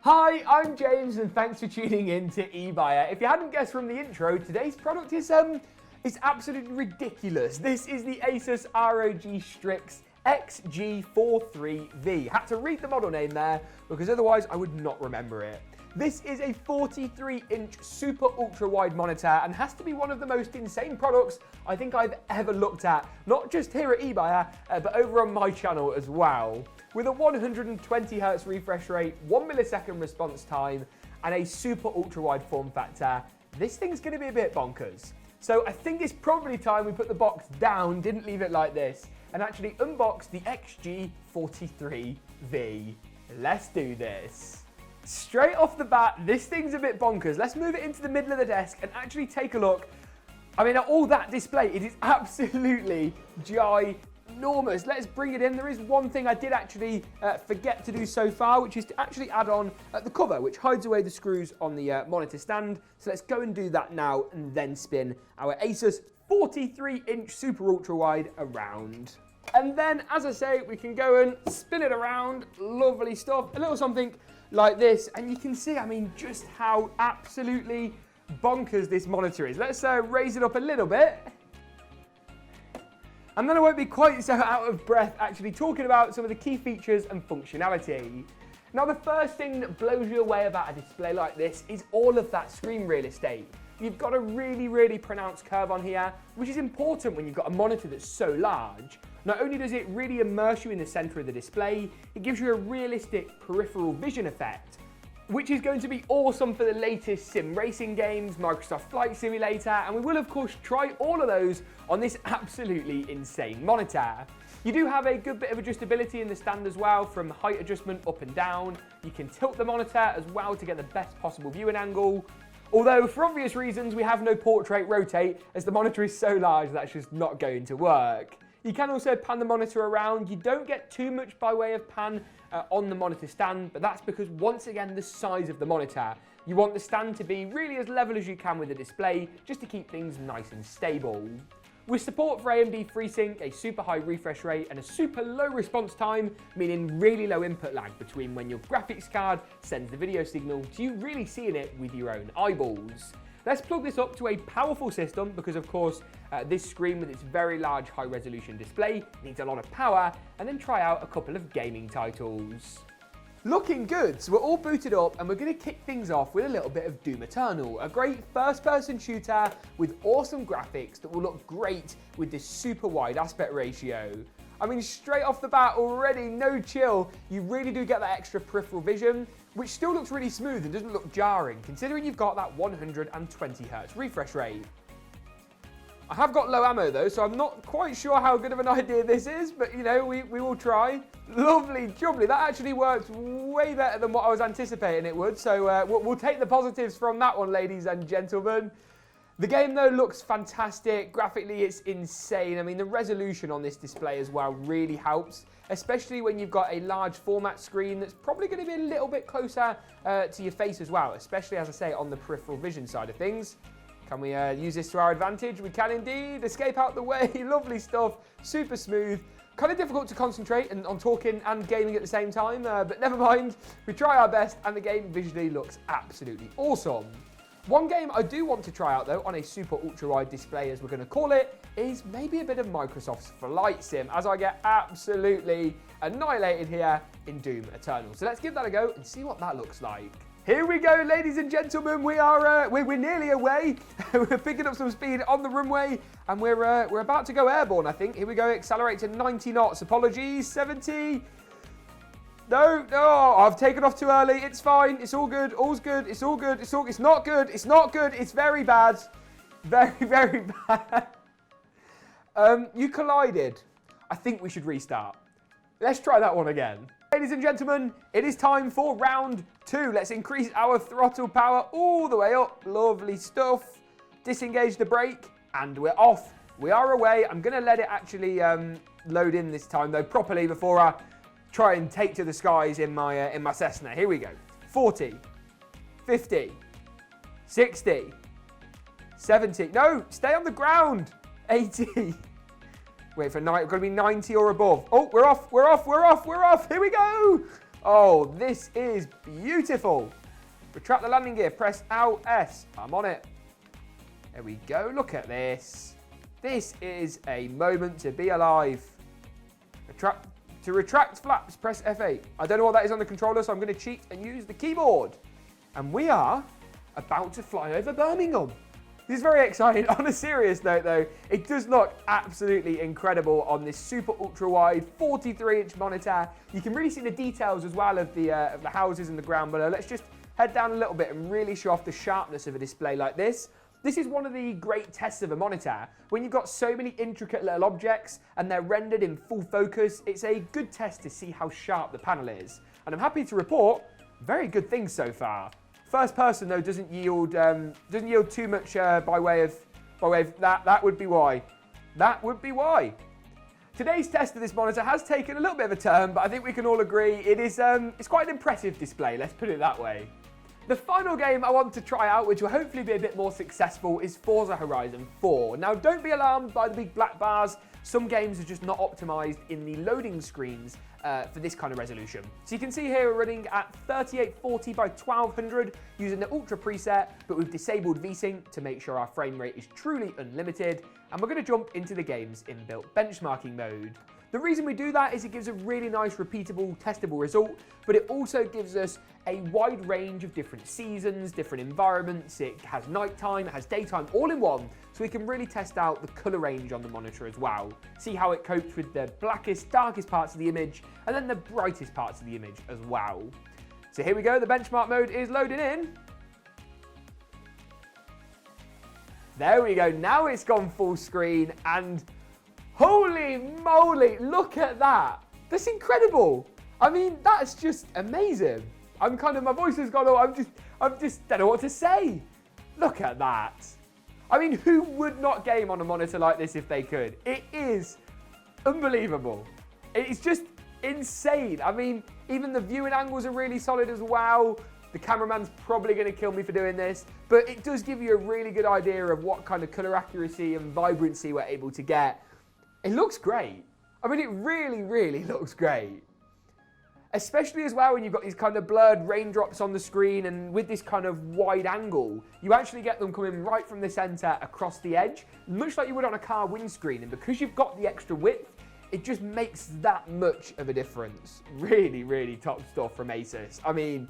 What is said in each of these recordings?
Hi, I'm James and thanks for tuning in to eBuyer. If you hadn't guessed from the intro, today's product is absolutely ridiculous. This is the Asus ROG Strix XG43V. Had to read the model name there because otherwise I would not remember it. This is a 43-inch super ultra-wide monitor and has to be one of the most insane products I think I've ever looked at, not just here at eBuyer, but over on my channel as well. With a 120Hz refresh rate, 1 millisecond response time, and a super ultra-wide form factor, this thing's gonna be a bit bonkers. So I think it's probably time we put the box down, didn't leave it like this, and actually unbox the XG43V. Let's do this. Straight off the bat, this thing's a bit bonkers. Let's move it into the middle of the desk and actually take a look. I mean, at all that display, it is absolutely ginormous. Let's bring it in. There is one thing I did actually forget to do so far, which is to actually add on the cover, which hides away the screws on the monitor stand. So let's go and do that now and then spin our Asus 43-inch super ultra wide around. And then, as I say, we can go and spin it around. Lovely stuff. A little something like this, and you can see, I mean, just how absolutely bonkers this monitor is. Let's raise it up a little bit. And then I won't be quite so out of breath actually talking about some of the key features and functionality. Now, the first thing that blows you away about a display like this is all of that screen real estate. You've got a really pronounced curve on here, which is important when you've got a monitor that's so large. Not only does it really immerse you in the center of the display, it gives you a realistic peripheral vision effect, which is going to be awesome for the latest sim racing games, Microsoft Flight Simulator, and we will of course try all of those on this absolutely insane monitor. You do have a good bit of adjustability in the stand as well, from height adjustment up and down. You can tilt the monitor as well to get the best possible viewing angle. Although, for obvious reasons, we have no portrait rotate, as the monitor is so large that's just not going to work. You can also pan the monitor around. You don't get too much by way of pan on the monitor stand, but that's because, once again, the size of the monitor. You want the stand to be really as level as you can with the display, just to keep things nice and stable. With support for AMD FreeSync, a super high refresh rate, and a super low response time, meaning really low input lag between when your graphics card sends the video signal to you really seeing it with your own eyeballs. Let's plug this up to a powerful system because, of course, this screen with its very large high-resolution display needs a lot of power, and then try out a couple of gaming titles. Looking good, so we're all booted up and we're going to kick things off with a little bit of Doom Eternal, a great first-person shooter with awesome graphics that will look great with this super wide aspect ratio. I mean, straight off the bat already, no chill, you really do get that extra peripheral vision, which still looks really smooth and doesn't look jarring, considering you've got that 120Hz refresh rate. I have got low ammo though, so I'm not quite sure how good of an idea this is, but you know, we will try. Lovely jubbly, that actually works way better than what I was anticipating it would, so we'll take the positives from that one, ladies and gentlemen. The game though looks fantastic, graphically it's insane. I mean, the resolution on this display as well really helps, especially when you've got a large format screen that's probably going to be a little bit closer to your face as well, especially, as I say, on the peripheral vision side of things. Can we use this to our advantage? We can indeed. Escape out the way, lovely stuff, super smooth. Kind of difficult to concentrate on talking and gaming at the same time, but never mind. We try our best and the game visually looks absolutely awesome. One game I do want to try out though on a super ultra wide display, as we're going to call it, is maybe a bit of Microsoft's Flight Sim, as I get absolutely annihilated here in Doom Eternal. So let's give that a go and see what that looks like. Here we go, ladies and gentlemen. We're nearly away. We're picking up some speed on the runway, and we're about to go airborne, I think. Here we go. Accelerate to 90 knots. Apologies. 70. No, I've taken off too early. It's fine. It's all good. All's good. It's all good. It's not good. It's not good. It's very bad. Very bad. You collided. I think we should restart. Let's try that one again. Ladies and gentlemen, it is time for round 2. Let's increase our throttle power all the way up. Lovely stuff. Disengage the brake, and we're off. We are away. I'm going to let it actually load in this time, though, properly before I try and take to the skies in my Cessna. Here we go. 40, 50, 60, 70. No, stay on the ground. 80. Wait for 90. Got to be 90 or above. Oh, we're off. Here we go. Oh, this is beautiful. Retract the landing gear, press Alt S. I'm on it. There we go, look at this. This is a moment to be alive. To retract flaps, press F8. I don't know what that is on the controller, so I'm going to cheat and use the keyboard. And we are about to fly over Birmingham. This is very exciting. On a serious note, though, it does look absolutely incredible on this super ultra wide 43-inch monitor. You can really see the details as well of the houses and the ground below. Let's just head down a little bit and really show off the sharpness of a display like this. This is one of the great tests of a monitor. When you've got so many intricate little objects and they're rendered in full focus, it's a good test to see how sharp the panel is. And I'm happy to report, very good things so far. First person though doesn't yield too much by way of that. That would be why. That would be why. Today's test of this monitor has taken a little bit of a turn, but I think we can all agree it is it's quite an impressive display. Let's put it that way. The final game I want to try out, which will hopefully be a bit more successful, is Forza Horizon 4. Now, don't be alarmed by the big black bars. Some games are just not optimized in the loading screens for this kind of resolution. So you can see here we're running at 3840 by 1200 using the Ultra preset, but we've disabled VSync to make sure our frame rate is truly unlimited. And we're going to jump into the game's inbuilt benchmarking mode. The reason we do that is it gives a really nice, repeatable, testable result, but it also gives us a wide range of different seasons, different environments. It has nighttime, it has daytime, all in one, so we can really test out the color range on the monitor as well. See how it copes with the blackest, darkest parts of the image, and then the brightest parts of the image as well. So here we go, the benchmark mode is loading in. There we go, now it's gone full screen, and holy moly, look at that. That's incredible. I mean, that's just amazing. My voice has gone all, I'm just don't know what to say. Look at that. I mean, who would not game on a monitor like this if they could? It is unbelievable. It's just insane. I mean, even the viewing angles are really solid as well. The cameraman's probably going to kill me for doing this, but it does give you a really good idea of what kind of color accuracy and vibrancy we're able to get. It looks great. I mean, it really, really looks great. Especially as well when you've got these kind of blurred raindrops on the screen, and with this kind of wide angle, you actually get them coming right from the center across the edge, much like you would on a car windscreen. And because you've got the extra width, it just makes that much of a difference. Really, really top stuff from Asus. I mean,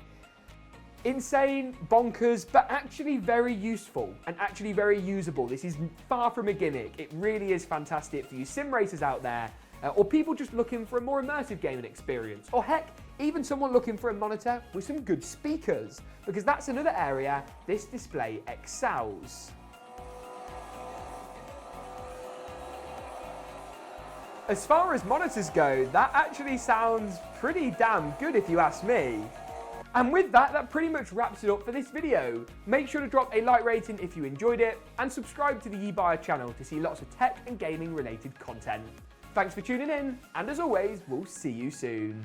insane, bonkers, but actually very useful and actually very usable. This is far from a gimmick. It really is fantastic for you sim racers out there, or people just looking for a more immersive gaming experience, or heck, even someone looking for a monitor with some good speakers, because that's another area this display excels. As far as monitors go, that actually sounds pretty damn good if you ask me. And with that, that pretty much wraps it up for this video. Make sure to drop a like rating if you enjoyed it, and subscribe to the eBuyer channel to see lots of tech and gaming related content. Thanks for tuning in, and as always, we'll see you soon.